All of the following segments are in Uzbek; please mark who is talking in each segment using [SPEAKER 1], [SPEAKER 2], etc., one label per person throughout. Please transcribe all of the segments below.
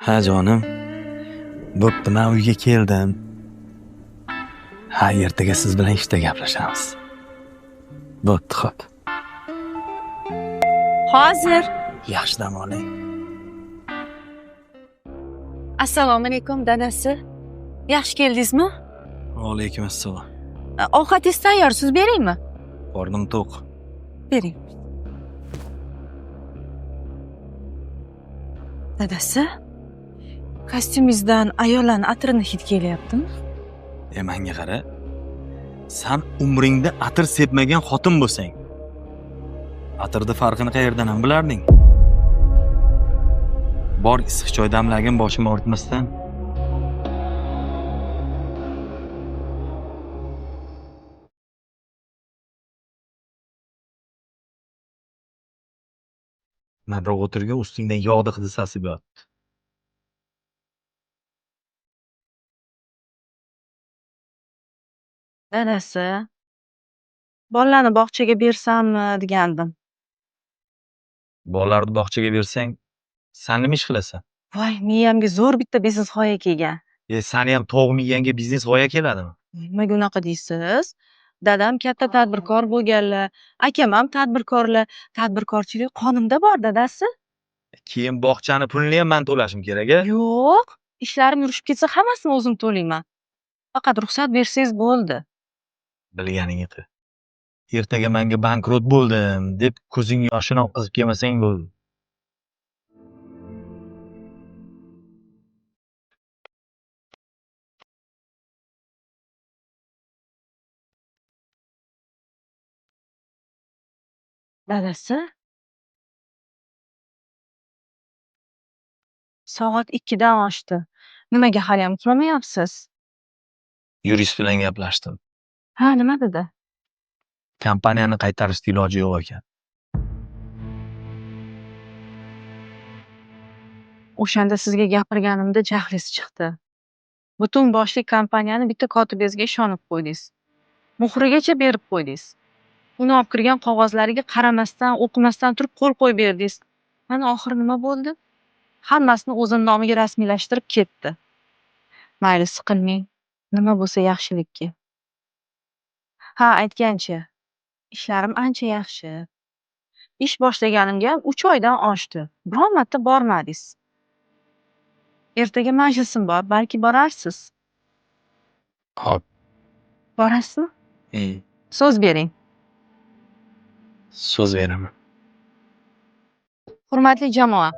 [SPEAKER 1] Ha jonim, bo'pti, men uyga keldim. Ha, ertaga siz bilan ishda gaplashamiz. Bo'pti, xo'p.
[SPEAKER 2] Hozir.
[SPEAKER 1] Yaxshi dam oling.
[SPEAKER 2] Assalomu alaykum dadasi. Yaxshi keldingizmi?
[SPEAKER 1] Alaykum assalom.
[SPEAKER 2] Ovqatingiz tayyor, siz beraymi?
[SPEAKER 1] Qornim to'q.
[SPEAKER 2] Bering. Dadasi, kostyumingizdan ayollarning atrini hid kelyaptimi?
[SPEAKER 1] Menga qara. Sen umringda atir sepmagan xotin bo'lsang, atirning farqini qayerdan ham bilarding? Bor issiq choy damlagin boshimni o'rtmasdan. Nariroq o'tirgan ustingdan yog'ni hidi sasib yotibdi.
[SPEAKER 2] Dadasi, bolalarni bog'chaga bersammi degandim.
[SPEAKER 1] Bolalarni bog'chaga bersang, sen nima ish qilasan?
[SPEAKER 2] Voy, miyamga zo'r bitta biznes g'oya kelgan.
[SPEAKER 1] Seni ham tog' miyangga biznes g'oya keladimi?
[SPEAKER 2] Nimaga unaqa deysiz? Dadam katta tadbirkor bo'lganlar, akam ham tadbirkorlar. Tadbirkorchilik qonimda bor, dadasi.
[SPEAKER 1] Keyin bog'chani pulini ham men to'lashim kerak-a?
[SPEAKER 2] Yo'q, ishlarim yurishib ketsa hammasini o'zim to'layman. Faqat ruxsat bersangiz bo'ldi.
[SPEAKER 1] Bilganing qil. Ertaga menga bankrot bo'ldim deb ko'zing yoshini oqizib kelmasang bo'ldi.
[SPEAKER 2] Dadasi, soat 2dan oshdi. Nimaga hali ham uxlamayapsiz?
[SPEAKER 1] Yurist bilan gaplashdim.
[SPEAKER 2] Ha, nima dedi?
[SPEAKER 1] Kompaniyani qaytarishda iloji yo'q ekan.
[SPEAKER 2] O'shanda sizga gapirganimda jahlingiz chiqdi. Butun boshli kompaniyani bitta kotibingizga ishonib qo'ydingiz. Muhrigacha berib qo'ydingiz. Uni olib kirgan qog'ozlariga qaramasdan, o'qimasdan turib qo'l qo'yib berdingiz. Mana oxiri nima bo'ldi? Hammasini o'zini nomiga rasmiylashtirib ketdi. Mayli, siqilmang. Nima bo'lsa yaxshilikka. Ha, aytgancha, ishlarim ancha yaxshi. Ish boshlaganimga ham 3 oydan oshdi. Biron marta bormadingiz. Ertaga majlisim bor, balki borarsiz.
[SPEAKER 1] Xo'p.
[SPEAKER 2] Borasizmi? So'z bering.
[SPEAKER 1] So'z beraman.
[SPEAKER 2] Hurmatli jamoa,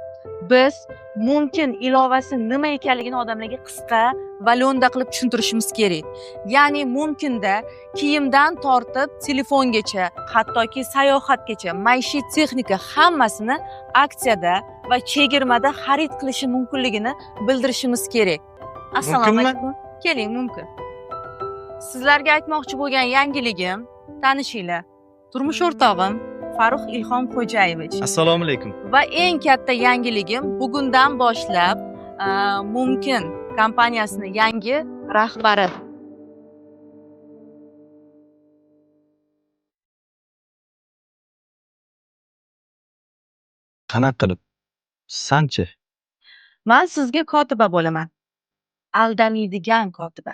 [SPEAKER 2] biz mumkin ilovasi nima ekanligini odamlarga qisqa va lo'nda qilib tushuntirishimiz kerak. Ya'ni mumkinda kiyimdan tortib telefongacha, hattoki sayohatgacha, maishiy texnika hammasini aksiyada va chegirmada xarid qilishi mumkinligini bildirishimiz kerak. Assalomu alaykum. Keling, mumkin. Sizlarga aytmoqchi bo'lgan yangiligim, tanishinglar. Turmush o'rtog'im Farruh Ilhom Xo'jayevich.
[SPEAKER 1] Assalomu alaykum.
[SPEAKER 2] Va eng katta yangiligim bugundan boshlab Mumkin kompaniyasini yangi rahbari.
[SPEAKER 1] Qanaqa qilib? Sanchi?
[SPEAKER 2] Men sizga kotiba bo'laman. Aldamaydigan kotiba.